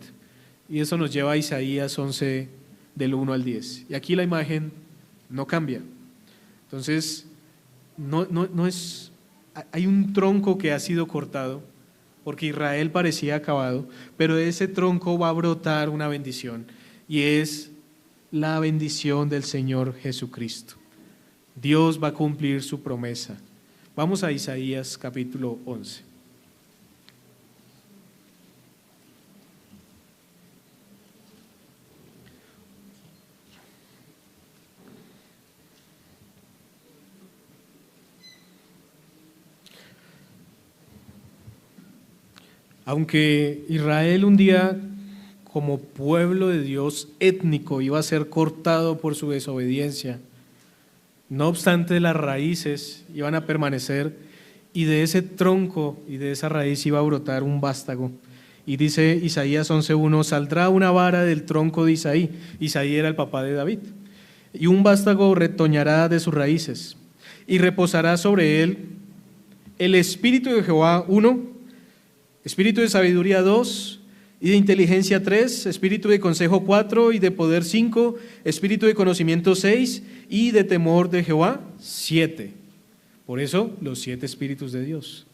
Y eso nos lleva a Isaías 11, del 1 al 10. Y aquí la imagen no cambia. Entonces, hay un tronco que ha sido cortado, porque Israel parecía acabado, pero de ese tronco va a brotar una bendición, y es la bendición del Señor Jesucristo. Dios va a cumplir su promesa. Vamos a Isaías capítulo 11. Aunque Israel un día, como pueblo de Dios étnico, iba a ser cortado por su desobediencia, no obstante las raíces iban a permanecer, y de ese tronco y de esa raíz iba a brotar un vástago. Y dice Isaías 11:1, saldrá una vara del tronco de Isaí. Isaí era el papá de David. Y un vástago retoñará de sus raíces, y reposará sobre él el espíritu de Jehová 1, espíritu de sabiduría 2, y de inteligencia 3, espíritu de consejo 4, y de poder 5, espíritu de conocimiento 6, y de temor de Jehová 7. Por eso los 7 espíritus de Dios.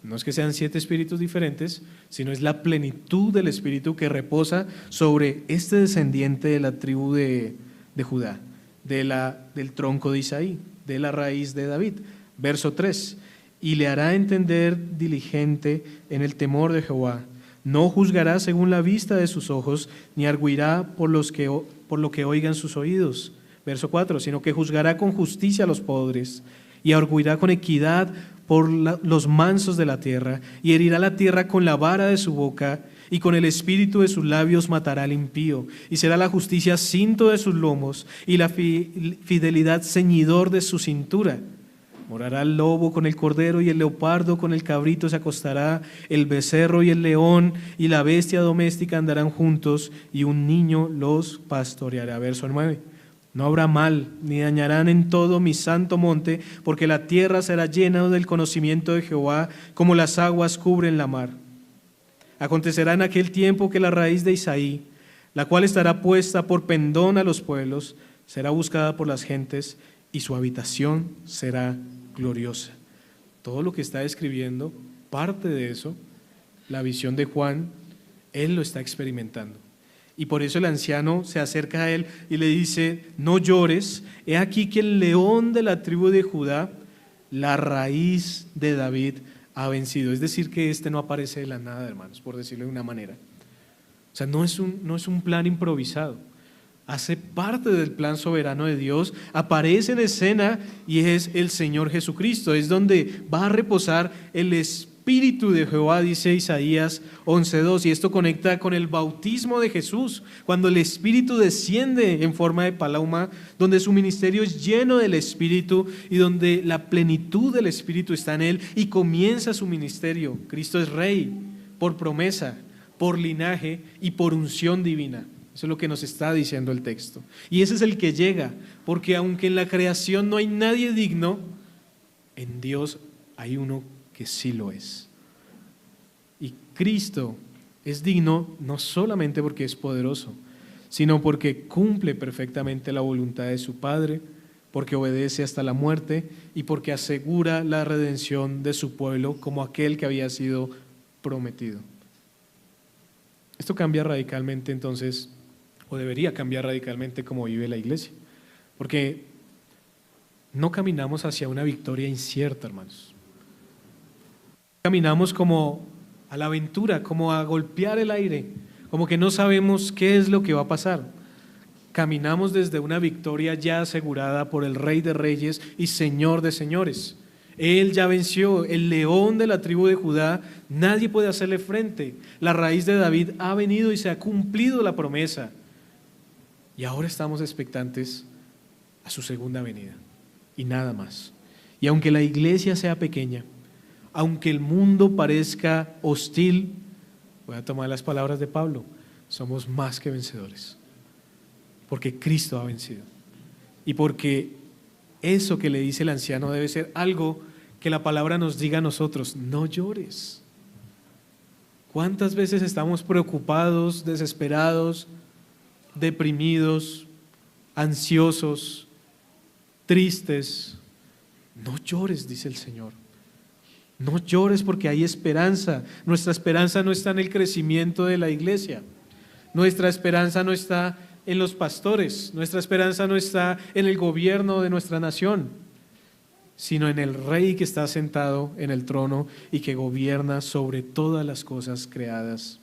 No es que sean 7 espíritus diferentes, sino es la plenitud del espíritu que reposa sobre este descendiente de la tribu de Judá, del tronco de Isaí, de la raíz de David. Verso 3, y le hará entender diligente en el temor de Jehová. No juzgará según la vista de sus ojos, ni arguirá por lo que oigan sus oídos. Verso 4, sino que juzgará con justicia a los pobres, y arguirá con equidad por los mansos de la tierra, y herirá la tierra con la vara de su boca, y con el espíritu de sus labios matará al impío, y será la justicia cinto de sus lomos, y la fidelidad ceñidor de su cintura. Morará el lobo con el cordero, y el leopardo con el cabrito se acostará, el becerro y el león y la bestia doméstica andarán juntos, y un niño los pastoreará. Verso 9. No habrá mal, ni dañarán en todo mi santo monte, porque la tierra será llena del conocimiento de Jehová, como las aguas cubren la mar. Acontecerá en aquel tiempo que la raíz de Isaí, la cual estará puesta por pendón a los pueblos, será buscada por las gentes, y su habitación será gloriosa. Todo lo que está describiendo, parte de eso, la visión de Juan, él lo está experimentando. Y por eso el anciano se acerca a él y le dice, no llores, he aquí que el león de la tribu de Judá, la raíz de David, ha vencido. Es decir, que este no aparece de la nada, hermanos, por decirlo de una manera. O sea, no es un plan improvisado. Hace parte del plan soberano de Dios, aparece en escena y es el Señor Jesucristo. Es donde va a reposar el Espíritu de Jehová, dice Isaías 11:2. Y esto conecta con el bautismo de Jesús, cuando el Espíritu desciende en forma de paloma, donde su ministerio es lleno del Espíritu y donde la plenitud del Espíritu está en él y comienza su ministerio. Cristo es Rey por promesa, por linaje y por unción divina. Eso es lo que nos está diciendo el texto. Y ese es el que llega, porque aunque en la creación no hay nadie digno, en Dios hay uno que sí lo es. Y Cristo es digno no solamente porque es poderoso, sino porque cumple perfectamente la voluntad de su Padre, porque obedece hasta la muerte y porque asegura la redención de su pueblo como aquel que había sido prometido. Esto cambia radicalmente entonces, o debería cambiar radicalmente cómo vive la iglesia, porque no caminamos hacia una victoria incierta, hermanos. Caminamos como a la aventura, como a golpear el aire, como que no sabemos qué es lo que va a pasar. Caminamos desde una victoria ya asegurada por el Rey de Reyes y Señor de Señores. Él ya venció, el león de la tribu de Judá, nadie puede hacerle frente. La raíz de David ha venido y se ha cumplido la promesa. Y ahora estamos expectantes a su segunda venida y nada más. Y aunque la iglesia sea pequeña, aunque el mundo parezca hostil, voy a tomar las palabras de Pablo, somos más que vencedores, porque Cristo ha vencido y porque eso que le dice el anciano debe ser algo que la palabra nos diga a nosotros: no llores. ¿Cuántas veces estamos preocupados, desesperados, deprimidos, ansiosos, tristes? No llores, dice el Señor. No llores, porque hay esperanza. Nuestra esperanza no está en el crecimiento de la iglesia. Nuestra esperanza no está en los pastores. Nuestra esperanza no está en el gobierno de nuestra nación, sino en el Rey que está sentado en el trono y que gobierna sobre todas las cosas creadas,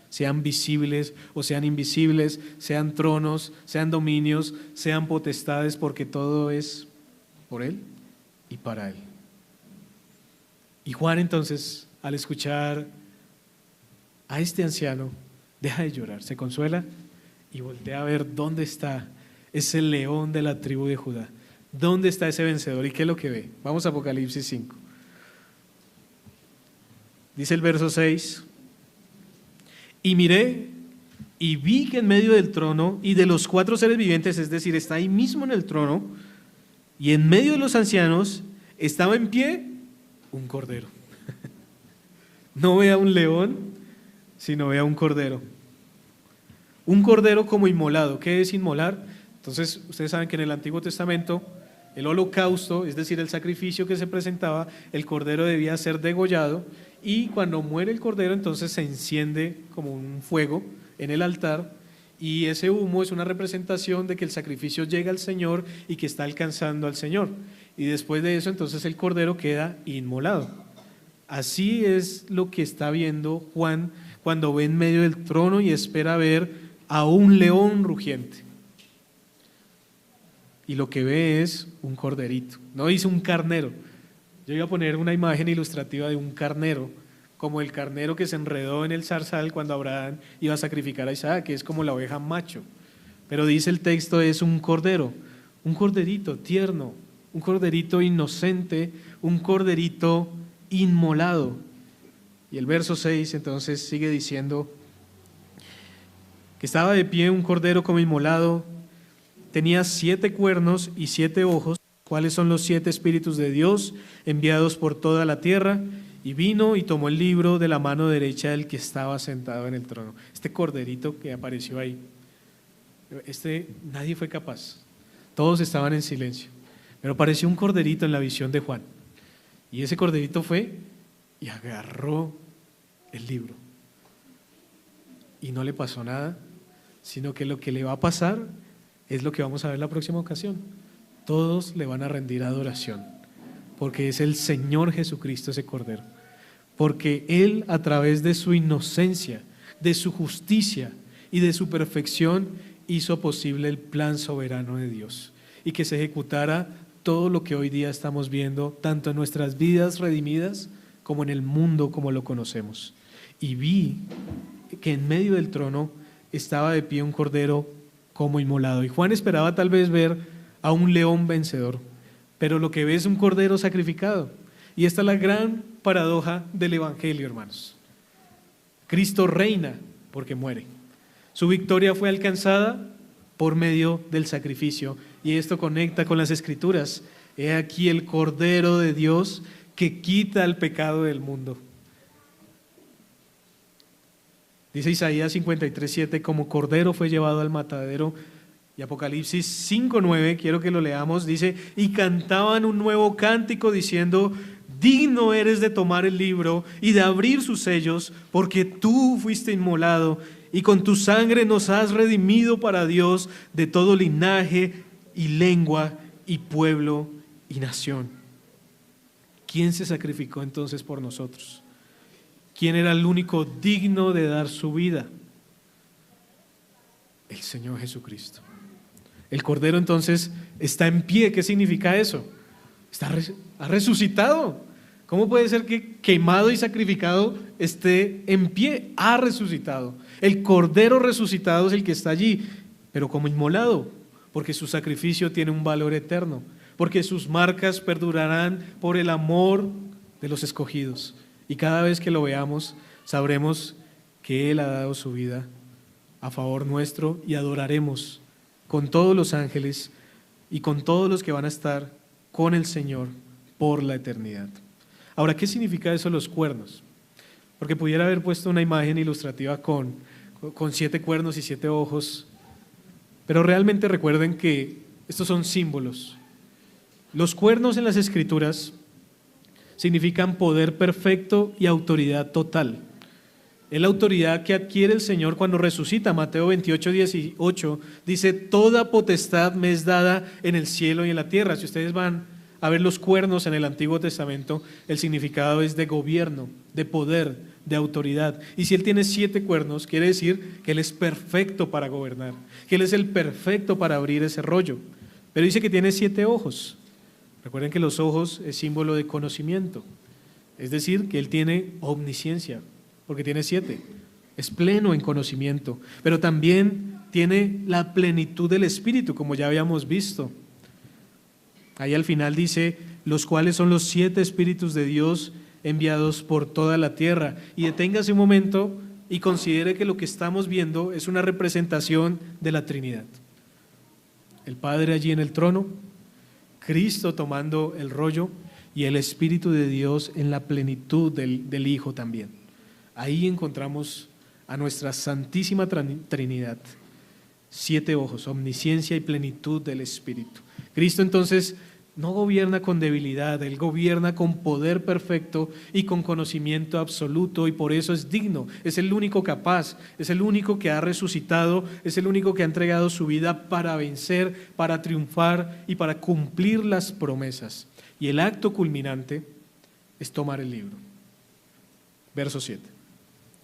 sean visibles o sean invisibles, sean tronos, sean dominios, sean potestades, porque todo es por Él y para Él. Y Juan entonces, al escuchar a este anciano, deja de llorar, se consuela y voltea a ver dónde está ese león de la tribu de Judá, dónde está ese vencedor. ¿Y qué es lo que ve? Vamos a Apocalipsis 5. Dice el verso 6: y miré y vi que en medio del trono y de los 4 seres vivientes, es decir, está ahí mismo en el trono, y en medio de los ancianos estaba en pie un cordero. No ve a un león, sino ve a un cordero. Un cordero como inmolado. ¿Qué es inmolar? Entonces, ustedes saben que en el Antiguo Testamento el holocausto, es decir, el sacrificio que se presentaba, el cordero debía ser degollado, y cuando muere el cordero, entonces se enciende como un fuego en el altar, y ese humo es una representación de que el sacrificio llega al Señor y que está alcanzando al Señor. Y después de eso, entonces el cordero queda inmolado. Así es lo que está viendo Juan cuando ve en medio del trono y espera ver a un león rugiente. Y lo que ve es un corderito, no dice un carnero. Yo iba a poner una imagen ilustrativa de un carnero, como el carnero que se enredó en el zarzal cuando Abraham iba a sacrificar a Isaac, que es como la oveja macho. Pero dice el texto, es un cordero, un corderito tierno, un corderito inocente, un corderito inmolado. Y el verso 6 entonces sigue diciendo que estaba de pie un cordero como inmolado, tenía 7 cuernos y 7 ojos, cuáles son los 7 espíritus de Dios enviados por toda la tierra, y vino y tomó el libro de la mano derecha del que estaba sentado en el trono. Este corderito que apareció ahí, nadie fue capaz, todos estaban en silencio, pero apareció un corderito en la visión de Juan, y ese corderito fue y agarró el libro, y no le pasó nada, sino que lo que le va a pasar es lo que vamos a ver la próxima ocasión. Todos le van a rendir adoración, porque es el Señor Jesucristo ese cordero, porque Él, a través de su inocencia, de su justicia y de su perfección, hizo posible el plan soberano de Dios y que se ejecutara todo lo que hoy día estamos viendo, tanto en nuestras vidas redimidas como en el mundo como lo conocemos. Y vi que en medio del trono estaba de pie un cordero como inmolado. Y Juan esperaba tal vez ver a un león vencedor, pero lo que ve es un cordero sacrificado. Y esta es la gran paradoja del Evangelio, hermanos. Cristo reina porque muere. Su victoria fue alcanzada por medio del sacrificio. Y esto conecta con las Escrituras. He aquí el Cordero de Dios que quita el pecado del mundo. Dice Isaías 53:7, como cordero fue llevado al matadero. Y Apocalipsis 5:9, quiero que lo leamos, dice, y cantaban un nuevo cántico diciendo, digno eres de tomar el libro y de abrir sus sellos, porque tú fuiste inmolado y con tu sangre nos has redimido para Dios de todo linaje y lengua y pueblo y nación. ¿Quién se sacrificó entonces por nosotros? ¿Quién era el único digno de dar su vida? El Señor Jesucristo. El Cordero entonces está en pie. ¿Qué significa eso? Ha resucitado. ¿Cómo puede ser que quemado y sacrificado esté en pie? Ha resucitado. El Cordero resucitado es el que está allí, pero como inmolado, porque su sacrificio tiene un valor eterno, porque sus marcas perdurarán por el amor de los escogidos. Y cada vez que lo veamos, sabremos que Él ha dado su vida a favor nuestro y adoraremos con todos los ángeles y con todos los que van a estar con el Señor por la eternidad. Ahora, ¿qué significa eso los cuernos? Porque pudiera haber puesto una imagen ilustrativa con 7 cuernos y 7 ojos, pero realmente recuerden que estos son símbolos. Los cuernos en las Escrituras significan poder perfecto y autoridad total. Es la autoridad que adquiere el Señor cuando resucita. Mateo 28:18 dice, toda potestad me es dada en el cielo y en la tierra. Si ustedes van a ver los cuernos en el Antiguo Testamento, el significado es de gobierno, de poder, de autoridad. Y si Él tiene 7 cuernos, quiere decir que Él es perfecto para gobernar, que Él es el perfecto para abrir ese rollo. Pero dice que tiene 7 ojos. Recuerden que los ojos es símbolo de conocimiento, es decir, que Él tiene omnisciencia, porque tiene 7, es pleno en conocimiento, pero también tiene la plenitud del Espíritu, como ya habíamos visto. Ahí al final dice, los cuales son los 7 Espíritus de Dios enviados por toda la tierra. Y deténgase un momento y considere que lo que estamos viendo es una representación de la Trinidad. El Padre allí en el trono, Cristo tomando el rollo y el Espíritu de Dios en la plenitud del Hijo también. Ahí encontramos a nuestra Santísima Trinidad, 7 ojos, omnisciencia y plenitud del Espíritu. Cristo entonces no gobierna con debilidad, Él gobierna con poder perfecto y con conocimiento absoluto, y por eso es digno, es el único capaz, es el único que ha resucitado, es el único que ha entregado su vida para vencer, para triunfar y para cumplir las promesas. Y el acto culminante es tomar el libro. Verso 7.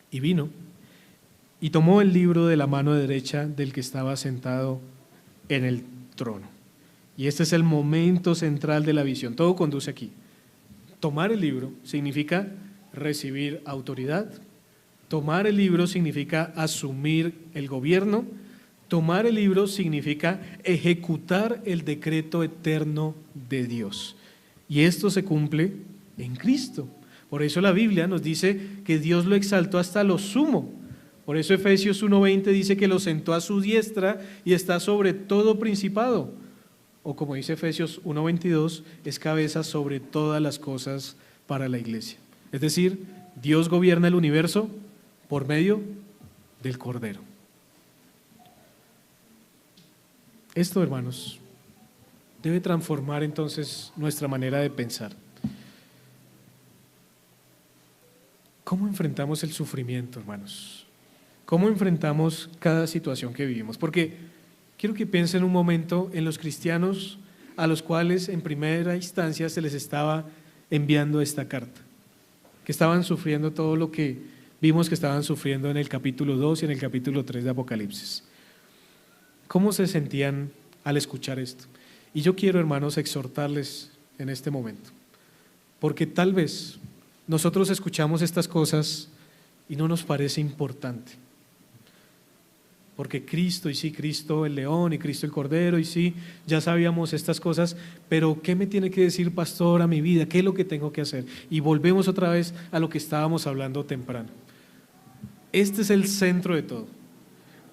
Y vino y tomó el libro de la mano derecha del que estaba sentado en el trono. Y este es el momento central de la visión. Todo conduce aquí. Tomar el libro significa recibir autoridad. Tomar el libro significa asumir el gobierno. Tomar el libro significa ejecutar el decreto eterno de Dios. Y esto se cumple en Cristo. Por eso la Biblia nos dice que Dios lo exaltó hasta lo sumo. Por eso Efesios 1:20 dice que lo sentó a su diestra y está sobre todo principado. O como dice Efesios 1:22, es cabeza sobre todas las cosas para la iglesia. Es decir, Dios gobierna el universo por medio del Cordero. Esto, hermanos, debe transformar entonces nuestra manera de pensar. ¿Cómo enfrentamos el sufrimiento, hermanos? ¿Cómo enfrentamos cada situación que vivimos? Porque quiero que piensen un momento en los cristianos a los cuales en primera instancia se les estaba enviando esta carta, que estaban sufriendo todo lo que vimos que estaban sufriendo en el capítulo 2 y en el capítulo 3 de Apocalipsis. ¿Cómo se sentían al escuchar esto? Y yo quiero, hermanos, exhortarles en este momento, porque tal vez nosotros escuchamos estas cosas y no nos parece importante, porque Cristo, y sí, Cristo el león, y Cristo el cordero, y sí, ya sabíamos estas cosas, pero ¿qué me tiene que decir, pastor, a mi vida? ¿Qué es lo que tengo que hacer? Y volvemos otra vez a lo que estábamos hablando temprano. Este es el centro de todo.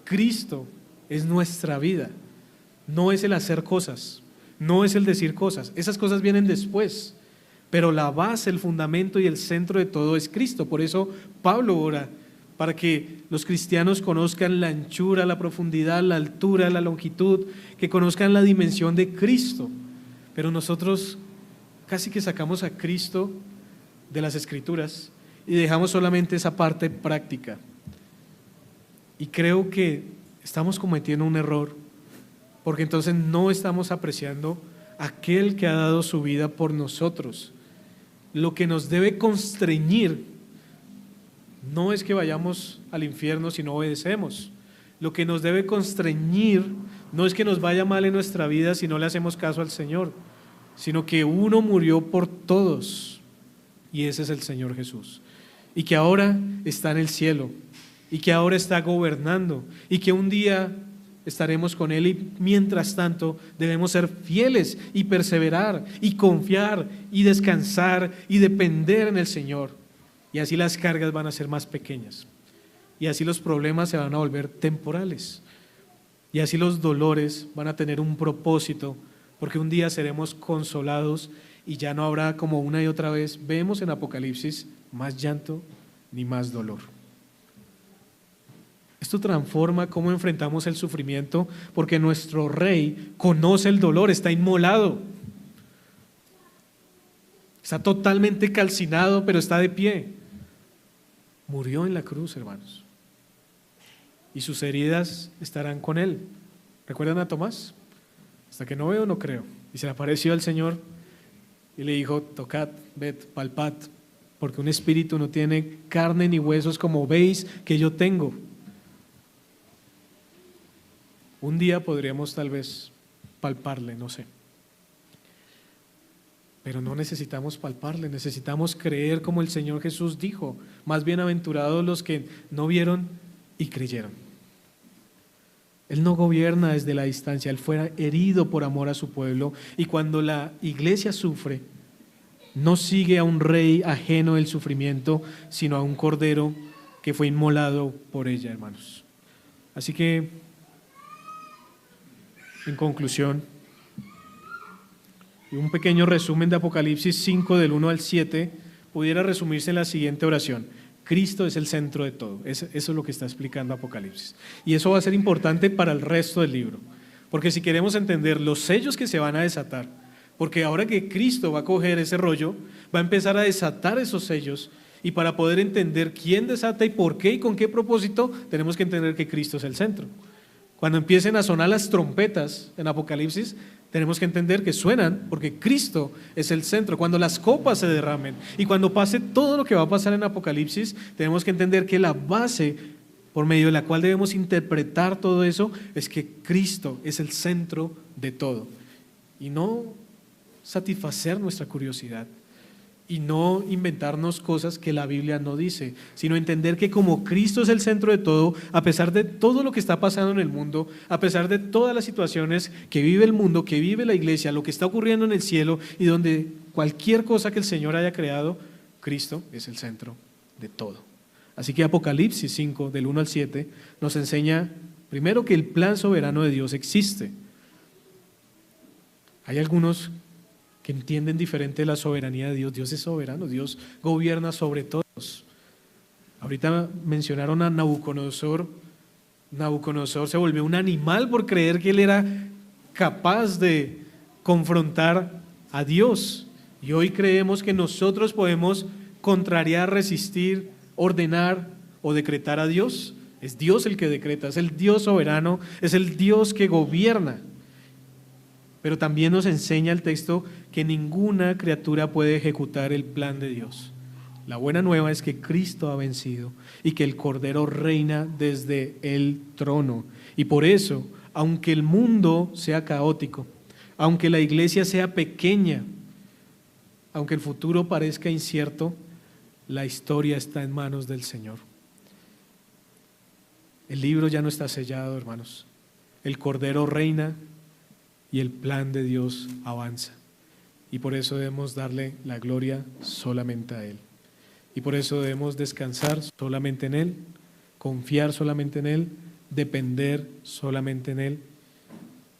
Cristo es nuestra vida, no es el hacer cosas, no es el decir cosas, esas cosas vienen después, pero la base, el fundamento y el centro de todo es Cristo. Por eso Pablo ora para que los cristianos conozcan la anchura, la profundidad, la altura, la longitud, que conozcan la dimensión de Cristo. Pero nosotros casi que sacamos a Cristo de las Escrituras y dejamos solamente esa parte práctica. Y creo que estamos cometiendo un error, porque entonces no estamos apreciando a aquel que ha dado su vida por nosotros. Lo que nos debe constreñir no es que vayamos al infierno si no obedecemos. Lo que nos debe constreñir no es que nos vaya mal en nuestra vida si no le hacemos caso al Señor, sino que uno murió por todos, y ese es el Señor Jesús, y que ahora está en el cielo, y que ahora está gobernando, y que un día estaremos con Él, y mientras tanto debemos ser fieles y perseverar y confiar y descansar y depender en el Señor, y así las cargas van a ser más pequeñas, y así los problemas se van a volver temporales, y así los dolores van a tener un propósito, porque un día seremos consolados y ya no habrá, como una y otra vez vemos en Apocalipsis, más llanto ni más dolor. Esto transforma cómo enfrentamos el sufrimiento, porque nuestro Rey conoce el dolor, está inmolado, está totalmente calcinado, pero está de pie. Murió en la cruz, hermanos, y sus heridas estarán con Él. ¿Recuerdan a Tomás? Hasta que no veo, no creo. Y se le apareció al Señor y le dijo: tocad, ved, palpad, porque un espíritu no tiene carne ni huesos como veis que yo tengo. Un día podríamos tal vez palparle, no sé. Pero no necesitamos palparle, necesitamos creer como el Señor Jesús dijo: más bienaventurados los que no vieron y creyeron. Él no gobierna desde la distancia, Él fue herido por amor a su pueblo, y cuando la iglesia sufre, no sigue a un rey ajeno del sufrimiento, sino a un cordero que fue inmolado por ella, hermanos. Así que, en conclusión, y un pequeño resumen de Apocalipsis 5 del 1 al 7 pudiera resumirse en la siguiente oración: Cristo es el centro de todo. Eso es lo que está explicando Apocalipsis, y eso va a ser importante para el resto del libro, porque si queremos entender los sellos que se van a desatar, porque ahora que Cristo va a coger ese rollo, va a empezar a desatar esos sellos, y para poder entender quién desata y por qué y con qué propósito, tenemos que entender que Cristo es el centro. Cuando empiecen a sonar las trompetas en Apocalipsis, tenemos que entender que suenan porque Cristo es el centro. Cuando las copas se derramen y cuando pase todo lo que va a pasar en Apocalipsis, tenemos que entender que la base por medio de la cual debemos interpretar todo eso es que Cristo es el centro de todo, y no satisfacer nuestra curiosidad y no inventarnos cosas que la Biblia no dice, sino entender que como Cristo es el centro de todo, a pesar de todo lo que está pasando en el mundo, a pesar de todas las situaciones que vive el mundo, que vive la iglesia, lo que está ocurriendo en el cielo y donde cualquier cosa que el Señor haya creado, Cristo es el centro de todo. Así que Apocalipsis 5 del 1 al 7 nos enseña primero que el plan soberano de Dios existe. Hay algunos que entienden diferente la soberanía de Dios. Dios es soberano, Dios gobierna sobre todos. Ahorita mencionaron a Nabucodonosor. Nabucodonosor se volvió un animal por creer que él era capaz de confrontar a Dios. Y hoy creemos que nosotros podemos contrariar, resistir, ordenar o decretar a Dios. Es Dios el que decreta, es el Dios soberano, es el Dios que gobierna. Pero también nos enseña el texto que ninguna criatura puede ejecutar el plan de Dios. La buena nueva es que Cristo ha vencido y que el Cordero reina desde el trono. Y por eso, aunque el mundo sea caótico, aunque la iglesia sea pequeña, aunque el futuro parezca incierto, la historia está en manos del Señor. El libro ya no está sellado, hermanos. El Cordero reina y el plan de Dios avanza. Y por eso debemos darle la gloria solamente a Él. Y por eso debemos descansar solamente en Él, confiar solamente en Él, depender solamente en Él.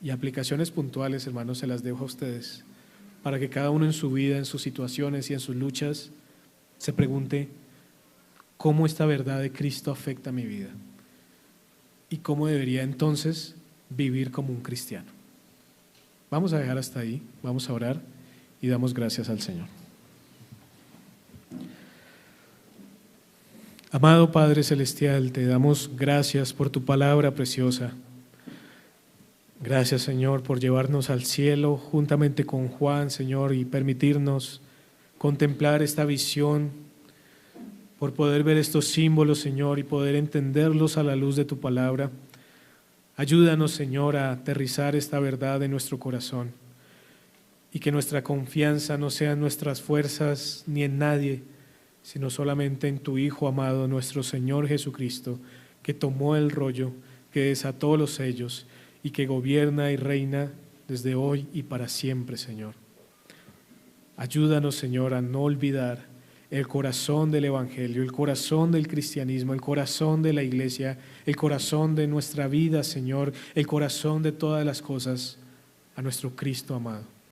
Y aplicaciones puntuales, hermanos, se las dejo a ustedes, para que cada uno en su vida, en sus situaciones y en sus luchas, se pregunte cómo esta verdad de Cristo afecta mi vida y cómo debería entonces vivir como un cristiano. Vamos a dejar hasta ahí, vamos a orar y damos gracias al Señor. Amado Padre Celestial, te damos gracias por tu palabra preciosa. Gracias, Señor, por llevarnos al cielo juntamente con Juan, Señor, y permitirnos contemplar esta visión, por poder ver estos símbolos, Señor, y poder entenderlos a la luz de tu palabra. Ayúdanos, Señor, a aterrizar esta verdad en nuestro corazón y que nuestra confianza no sea en nuestras fuerzas ni en nadie, sino solamente en tu Hijo amado, nuestro Señor Jesucristo, que tomó el rollo, que desató los sellos y que gobierna y reina desde hoy y para siempre, Señor. Ayúdanos, Señor, a no olvidar el corazón del Evangelio, el corazón del cristianismo, el corazón de la iglesia, el corazón de nuestra vida, Señor, el corazón de todas las cosas, a nuestro Cristo amado.